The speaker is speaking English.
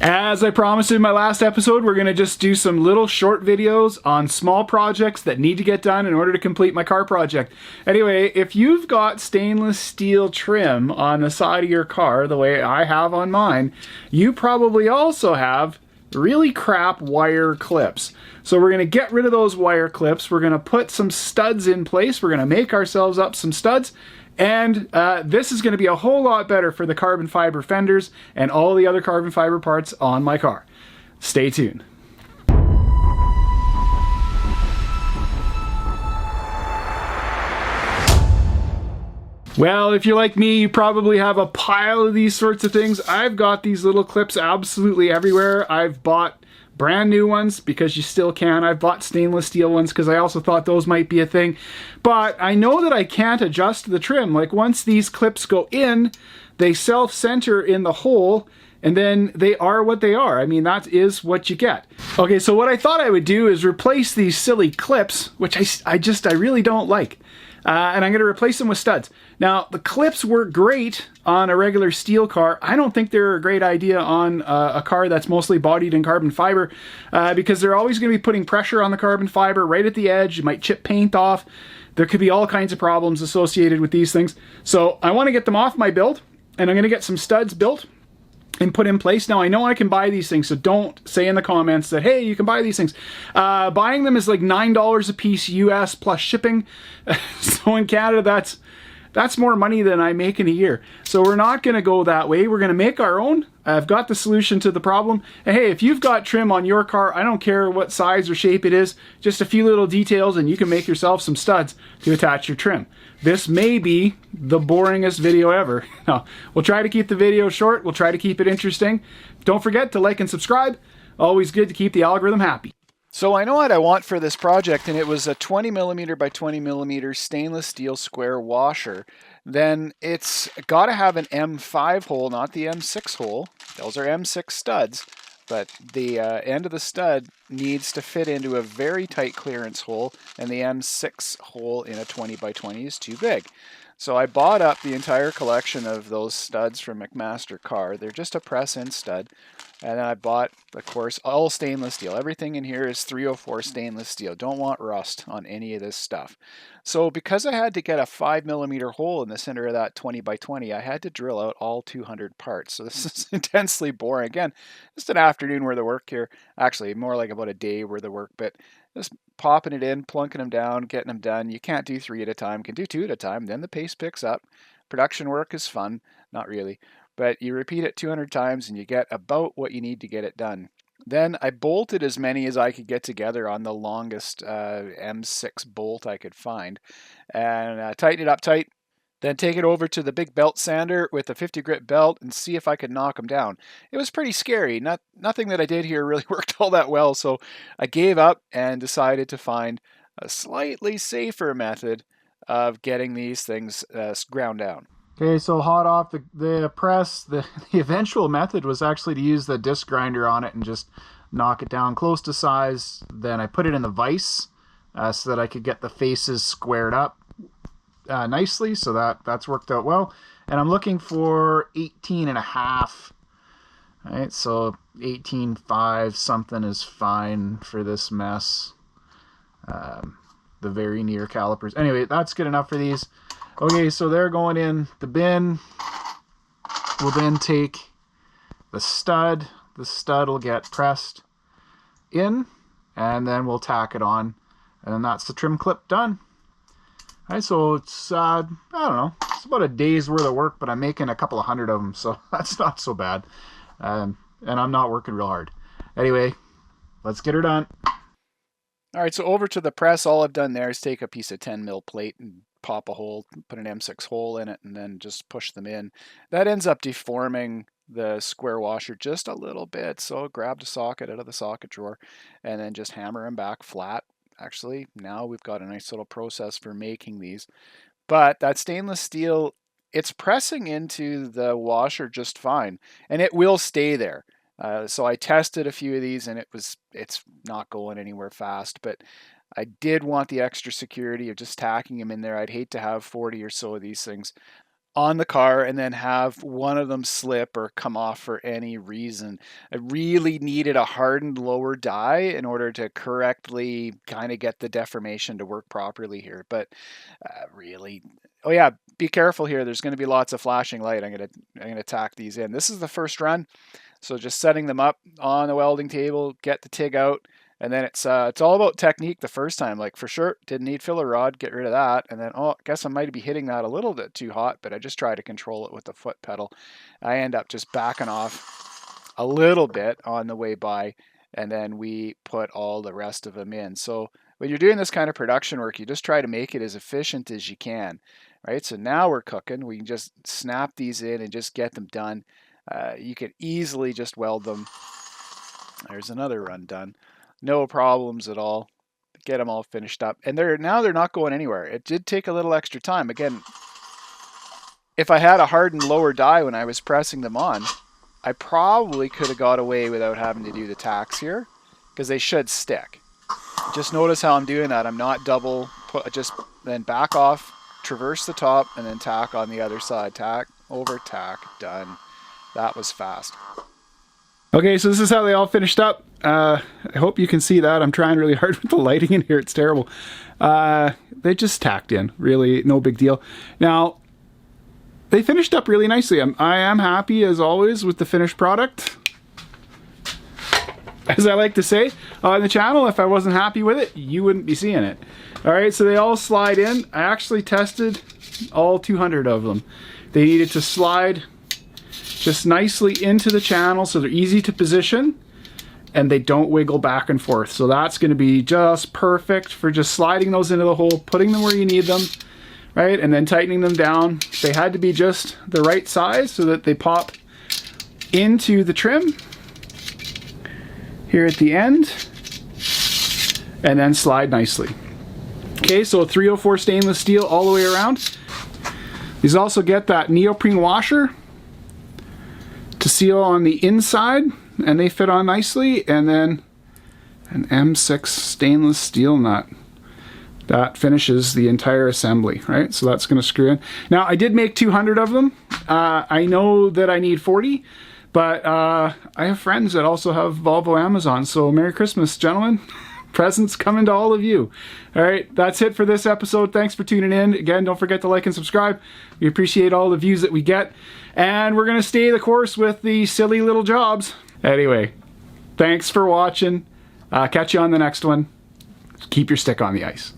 As I promised in my last episode, we're going to just do some little short videos on small projects that need to get done in order to complete my car project. Anyway, if you've got stainless steel trim on the side of your car, the way I have on mine, you probably also have really crap wire clips. So we're going to get rid of those wire clips. We're going to put some studs in place. We're going to make ourselves up some studs. And this is going to be a whole lot better for the carbon fiber fenders and all the other carbon fiber parts on my car. Stay tuned. Well, if you're like me, you probably have a pile of these sorts of things. I've got these little clips absolutely everywhere. I've bought brand new ones because you still can. I've bought stainless steel ones because I also thought those might be a thing. But I know that I can't adjust the trim. Like once these clips go in, they self-center in the hole and then they are what they are. I mean, that is what you get. Okay, so what I thought I would do is replace these silly clips, which I really don't like. And I'm going to replace them with studs. Now, the clips work great on a regular steel car. I don't think they're a great idea on a car that's mostly bodied in carbon fiber because they're always going to be putting pressure on the carbon fiber right at the edge. You might chip paint off. There could be all kinds of problems associated with these things. So I want to get them off my build, and I'm going to get some studs built and put in place. Now, I know I can buy these things, so don't say in the comments that, hey, you can buy these things. Buying them is like $9 a piece US plus shipping. So in Canada, that's more money than I make in a year. So we're not going to go that way. We're going to make our own. I've got the solution to the problem. And hey, if you've got trim on your car, I don't care what size or shape it is, just a few little details and you can make yourself some studs to attach your trim. This may be the boringest video ever. Now, we'll try to keep the video short. We'll try to keep it interesting. Don't forget to like and subscribe. Always good to keep the algorithm happy. So I know what I want for this project, and it was a 20mm by 20mm stainless steel square washer. Then it's got to have an M5 hole, not the M6 hole. Those are M6 studs, but the end of the stud needs to fit into a very tight clearance hole, and the M6 hole in a 20 by 20 is too big. So I bought up the entire collection of those studs from McMaster Car. They're just a press-in stud. And then I bought, of course, all stainless steel. Everything in here is 304 stainless steel. Don't want rust on any of this stuff. So because I had to get a 5mm hole in the center of that 20 by 20, I had to drill out all 200 parts. So this is intensely boring. Again, just an afternoon worth of work here. Actually, more like about a day worth of work, but just popping it in, plunking them down, getting them done. You can't do 3 at a time. You can do 2 at a time. Then the pace picks up. Production work is fun. Not really. But you repeat it 200 times and you get about what you need to get it done. Then I bolted as many as I could get together on the longest M6 bolt I could find and tighten it up tight. Then take it over to the big belt sander with a 50 grit belt and see if I could knock them down. It was pretty scary. Nothing that I did here really worked all that well, so I gave up and decided to find a slightly safer method of getting these things ground down. Okay, so hot off the press, the eventual method was actually to use the disc grinder on it and just knock it down close to size. Then I put it in the vise so that I could get the faces squared up nicely, so that's worked out well. And I'm looking for 18.5. All right, so 18.5 something is fine for this mess. The very near calipers. Anyway, that's good enough for these. Okay, so they're going in the bin. We'll then take the stud. The stud will get pressed in, and then we'll tack it on. And then that's the trim clip done. All right, so it's, I don't know, it's about a day's worth of work, but I'm making a couple of hundred of them, so that's not so bad. And I'm not working real hard. Anyway, let's get her done. All right, so over to the press, all I've done there is take a piece of 10mm plate and pop a hole, put an M6 hole in it, and then just push them in. That ends up deforming the square washer just a little bit, so grab the socket out of the socket drawer and then just hammer them back flat. Actually, now we've got a nice little process for making these. But that stainless steel, it's pressing into the washer just fine, and it will stay there. So I tested a few of these and it's not going anywhere fast, but I did want the extra security of just tacking them in there. I'd hate to have 40 or so of these things on the car and then have one of them slip or come off for any reason. I really needed a hardened lower die in order to correctly kind of get the deformation to work properly here. But really, oh yeah, be careful here. There's going to be lots of flashing light. I'm gonna tack these in. This is the first run, so just setting them up on the welding table, get the TIG out. And then it's all about technique the first time. Like for sure, didn't need filler rod, get rid of that. And then, oh, I guess I might be hitting that a little bit too hot, but I just try to control it with the foot pedal. I end up just backing off a little bit on the way by, and then we put all the rest of them in. So when you're doing this kind of production work, you just try to make it as efficient as you can, right? So now we're cooking. We can just snap these in and just get them done. You can easily just weld them. There's another run done. No problems at all. Get them all finished up. And they're not going anywhere. It did take a little extra time. Again, if I had a hardened lower die when I was pressing them on, I probably could have got away without having to do the tacks here, because they should stick. Just notice how I'm doing that. I'm not double, just then back off, traverse the top, and then tack on the other side. Tack, over, tack, done. That was fast. Okay, so this is how they all finished up. I hope you can see that. I'm trying really hard with the lighting in here. It's terrible. They just tacked in. Really, no big deal. Now, they finished up really nicely. I am happy, as always, with the finished product. As I like to say on the channel, if I wasn't happy with it, you wouldn't be seeing it. All right, so they all slide in. I actually tested all 200 of them. They needed to slide just nicely into the channel, so they're easy to position and they don't wiggle back and forth. So that's going to be just perfect for just sliding those into the hole, putting them where you need them, right? And then tightening them down. They had to be just the right size so that they pop into the trim here at the end and then slide nicely. Okay, so 304 stainless steel all the way around. These also get that neoprene washer to seal on the inside, and they fit on nicely, and then an M6 stainless steel nut that finishes the entire assembly, right? So that's going to screw in. Now, I did make 200 of them. I know that I need 40, but I have friends that also have Volvo Amazon, so Merry Christmas, gentlemen. Presents coming to all of you. All right, that's it for this episode. Thanks for tuning in. Again, don't forget to like and subscribe. We appreciate all the views that we get. And we're going to stay the course with the silly little jobs. Anyway, thanks for watching. Catch you on the next one. Keep your stick on the ice.